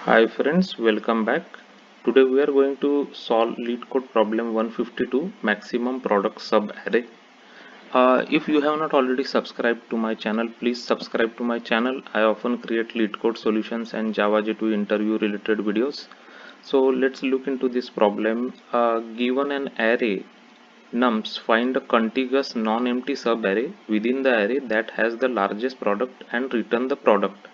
Hi friends, welcome back. Today we are going to solve lead code problem 152 maximum product sub array. If you have not already subscribed to my channel, please subscribe to my channel. I often create lead code solutions and Java J2 interview related videos. So let's look into this problem. Given an array nums, find a contiguous non-empty sub array within the array that has the largest product and return the product.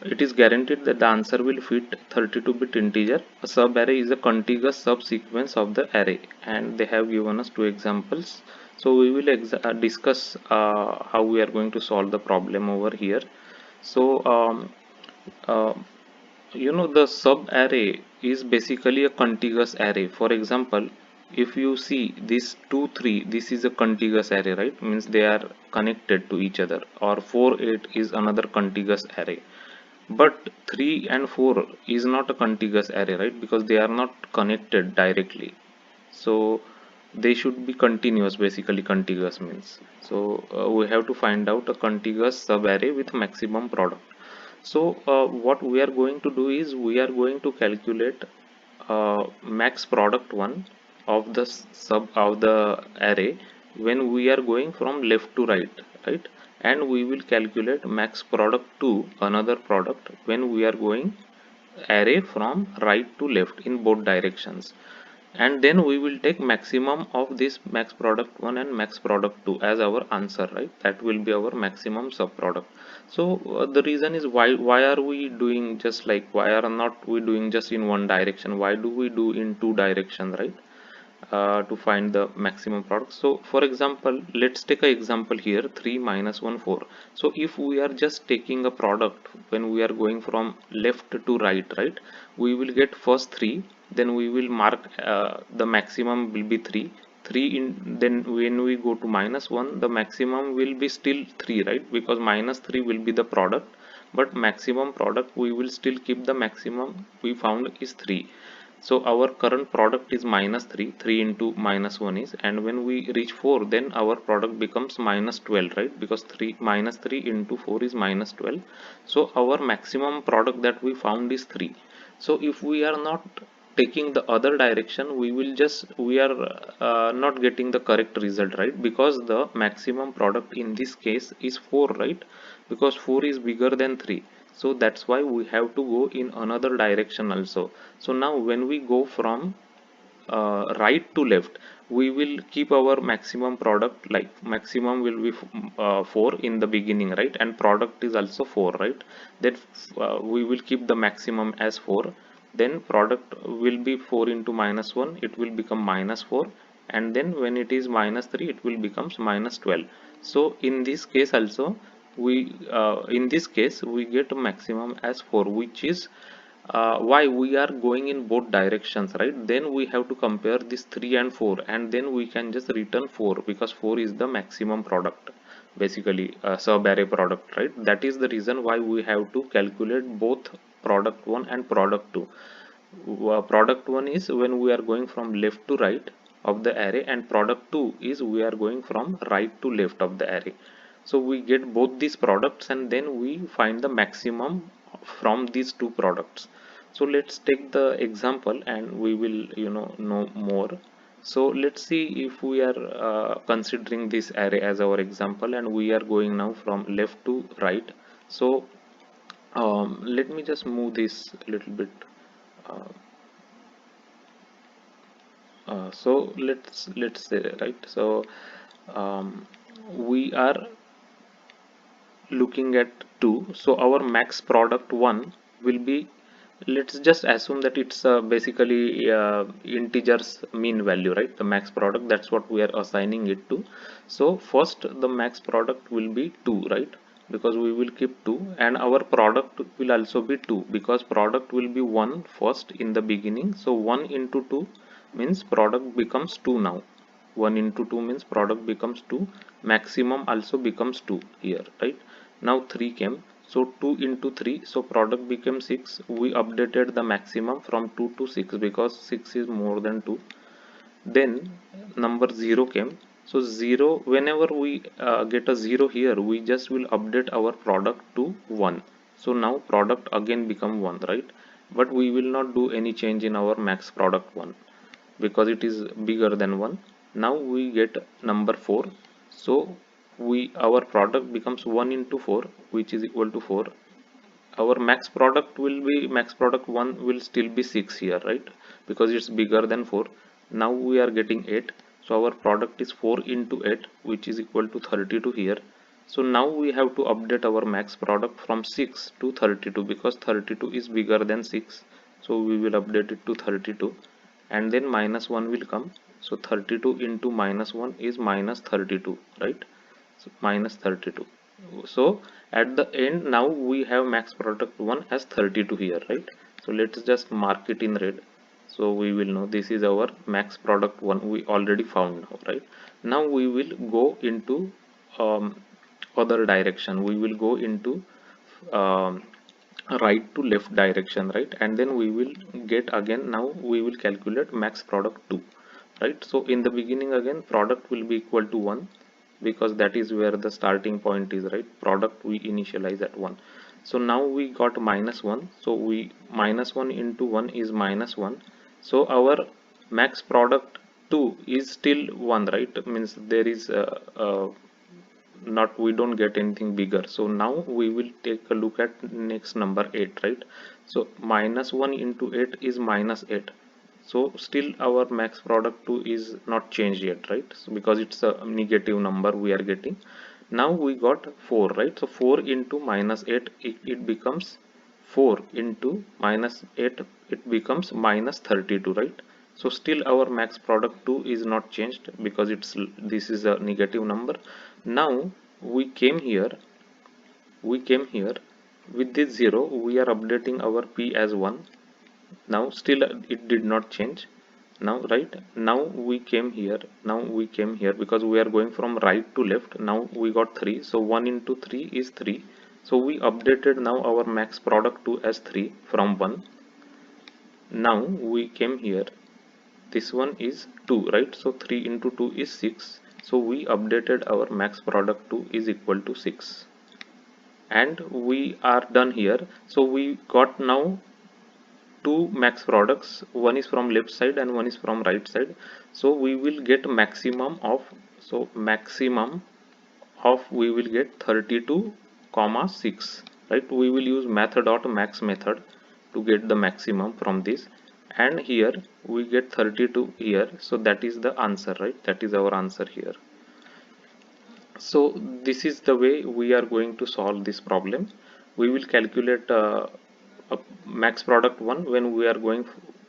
It is guaranteed that the answer will fit 32-bit integer. A subarray is a contiguous subsequence of the array, and they have given us two examples. So we will discuss how we are going to solve the problem over here. So uh, the subarray is basically a contiguous array. For example, if you see this 2 3, this is a contiguous array, right? Means they are connected to each other. Or 4 8 is another contiguous array, but 3 and 4 is not a contiguous array, right? Because they are not connected directly. So they should be continuous, basically contiguous means. So we have to find out a contiguous subarray with maximum product. So what we are going to do is we are going to calculate max product one of the sub of the array when we are going from left to right, right? And we will calculate max product to another product when we are going array from right to left in both directions, and then we will take maximum of this max product 1 and max product 2 as our answer, right? That will be our maximum subproduct. So the reason is why are we doing just like, why are not we doing just in one direction? Why do we do in two direction, right? To find the maximum product. So for example, let's take an example here, 3 minus 1 4. So if we are just taking a product when we are going from left to right, right, we will get first 3, then we will mark the maximum will be 3 3 in, then when we go to minus 1, the maximum will be still 3, right? Because minus 3 will be the product, but maximum product we will still keep the maximum we found is 3. So our current product is minus 3, 3 into minus 1 is, and when we reach 4, then our product becomes minus 12, right? Because 3 minus 3 into 4 is minus 12. So our maximum product that we found is 3. So if we are not taking the other direction, we are not getting the correct result, right? Because the maximum product in this case is 4, right? Because 4 is bigger than 3. So that's why we have to go in another direction also. So now when we go from right to left, we will keep our maximum product, like maximum will be 4 in the beginning, right? And product is also 4, right? That we will keep the maximum as 4. Then product will be 4 into minus 1, it will become minus 4. And then when it is minus 3, it will becomes minus 12. So in this case also, we in this case we get a maximum as 4, which is why we are going in both directions, right? Then we have to compare this 3 and 4, and then we can just return 4, because 4 is the maximum product, basically sub array product, right? That is the reason why we have to calculate both product 1 and product 2. Product 1 is when we are going from left to right of the array, and product 2 is we are going from right to left of the array. So we get both these products, and then we find the maximum from these two products. So let's take the example and we will know more. So let's see, if we are considering this array as our example, and we are going now from left to right. So let me just move this a little bit. uh, so let's say, right? So um, we are looking at 2. So our max product 1 will be, let's just assume that it's basically integers mean value, right? The max product, that's what we are assigning it to. So first the max product will be 2, right? Because we will keep 2, and our product will also be 2, because product will be 1 first in the beginning. So 1 into 2 means product becomes 2 now. 1 into 2 means product becomes 2. Maximum also becomes 2 here, right? Now 3 came, so 2 into 3, so product became 6. We updated the maximum from 2 to 6 because 6 is more than 2. Then number 0 came. So 0, whenever we get a 0 here, we just will update our product to 1. So now product again become 1, right? But we will not do any change in our max product 1 because it is bigger than 1. Now we get number 4. So our product becomes 1 into 4, which is equal to 4. Our max product 1 will still be 6 here, right? Because it's bigger than 4. Now we are getting 8. So our product is 4 into 8, which is equal to 32 here. So now we have to update our max product from 6 to 32 because 32 is bigger than 6. So we will update it to 32, and then minus 1 will come. So 32 into minus 1 is minus 32, right? So minus 32. So at the end now we have max product 1 as 32 here, right? So let's just mark it in red, so we will know this is our max product 1 we already found now, right? Now we will go into um, other direction. We will go into um, right to left direction, right? And then we will get again, now we will calculate max product 2, right? So in the beginning again product will be equal to 1 because that is where the starting point is, right? Product we initialize at 1. So now we got minus 1, so we minus 1 into 1 is minus 1. So our max product 2 is still 1, right? Means there is not, we don't get anything bigger. So now we will take a look at next number 8, right? So minus 1 into 8 is minus 8. So still our max product 2 is not changed yet, right? So because it's a negative number we are getting. Now we got 4, right? So 4 into minus 8, it becomes 4 into minus 8, it becomes minus 32, right? So still our max product 2 is not changed because this is a negative number. Now we came here with this 0, we are updating our p as 1. Now still it did not change now, right? Now we came here because we are going from right to left. Now we got 3, so 1 into 3 is 3. So we updated now our max product 2 as 3 from 1. Now we came here, this one is 2, right? So 3 into 2 is 6. So we updated our max product 2 is equal to 6, and we are done here. So we got now two max products, one is from left side and one is from right side. So we will get maximum of, we will get 32 comma 6, right? We will use math.max method to get the maximum from this, and here we get 32 here. So that is the answer, right? That is our answer here. So this is the way we are going to solve this problem. We will calculate a max product 1 when we are going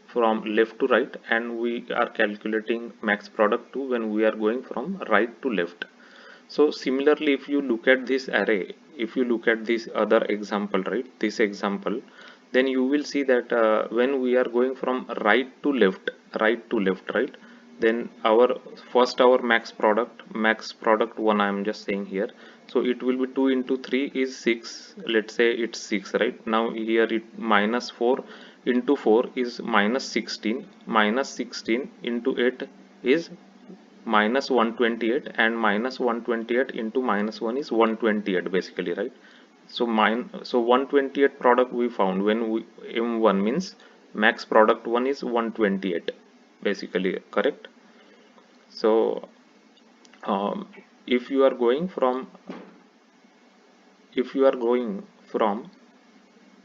from left to right, and we are calculating max product 2 when we are going from right to left. So similarly, if you look at this array, if you look at this other example, right, this example, then you will see that when we are going from right to left, right, then our max product 1 I am just saying here. So it will be 2 into 3 is 6. Let's say it's 6, right? Now here it minus 4 into 4 is minus 16. Minus 16 into 8 is minus 128, and minus 128 into minus 1 is 128 basically, right? So 128 product we found when we m1 means max product 1 is 128 basically, correct? So um, if you are going from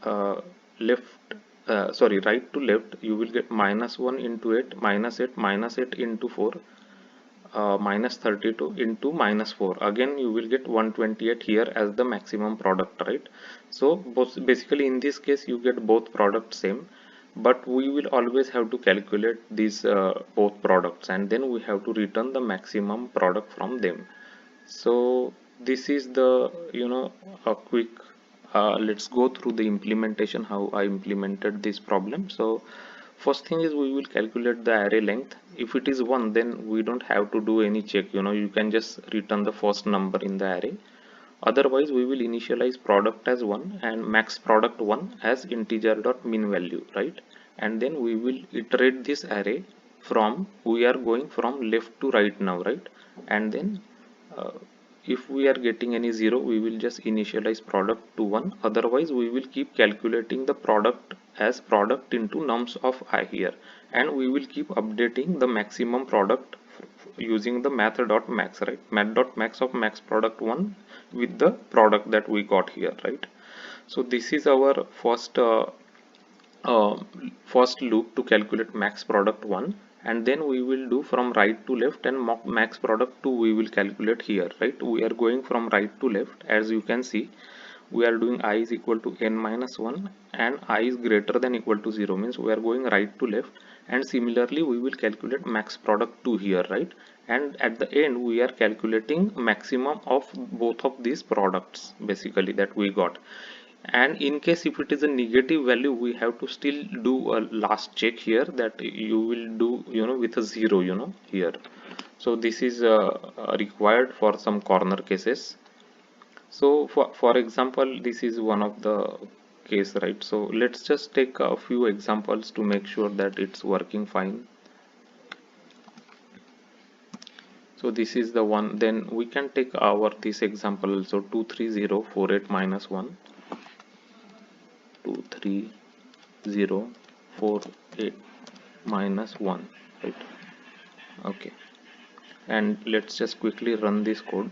uh, left right to left, you will get minus 1 into 8 minus 8 minus 8 into 4 minus 32 into minus 4. Again you will get 128 here as the maximum product, right? So basically in this case you get both products same, but we will always have to calculate these both products, and then we have to return the maximum product from them. So this is the, a quick let's go through the implementation, how I implemented this problem. So first thing is we will calculate the array length. If it is 1, then we don't have to do any check, you can just return the first number in the array. Otherwise we will initialize product as 1 and max product 1 as integer dot min value, right? And then we will iterate this array from, we are going from left to right now, right? And then uh, if we are getting any 0, we will just initialize product to 1. Otherwise we will keep calculating the product as product into nums of I here, and we will keep updating the maximum product using the math.max, right? Math.max of max product 1 with the product that we got here, right? So this is our uh, first loop to calculate max product 1, and then we will do from right to left, and max product 2 we will calculate here, right? We are going from right to left. As you can see, we are doing I is equal to n minus 1 and I is greater than equal to 0, means we are going right to left, and similarly we will calculate max product 2 here, right? And at the end we are calculating maximum of both of these products basically that we got. And in case if it is a negative value, we have to still do a last check here, that you will do, with a 0, here. So this is required for some corner cases. So for example, this is one of the case, right? So let's just take a few examples to make sure that it's working fine. So this is the one. Then we can take our this example also, 23048 minus 1, 23048 minus 1, right? Okay, and let's just quickly run this code.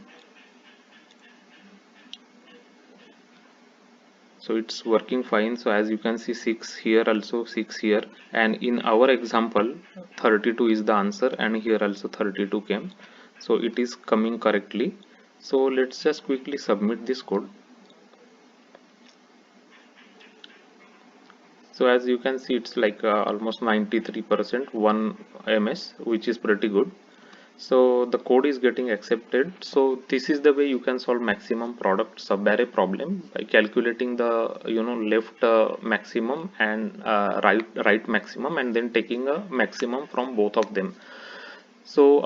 So it's working fine. So as you can see, 6 here, also 6 here, and in our example 32 is the answer, and here also 32 came, so it is coming correctly. So let's just quickly submit this code. So as you can see, it's like almost 93%, 1 ms, which is pretty good. So the code is getting accepted. So this is the way you can solve maximum product subarray problem, by calculating the left maximum and right maximum, and then taking a maximum from both of them. So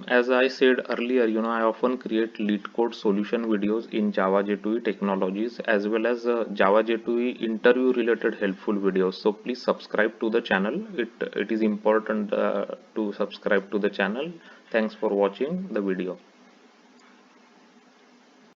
as I said earlier, I often create LeetCode solution videos in Java J2E technologies, as well as Java J2E interview related helpful videos. So please subscribe to the channel. It is important to subscribe to the channel. Thanks for watching the video.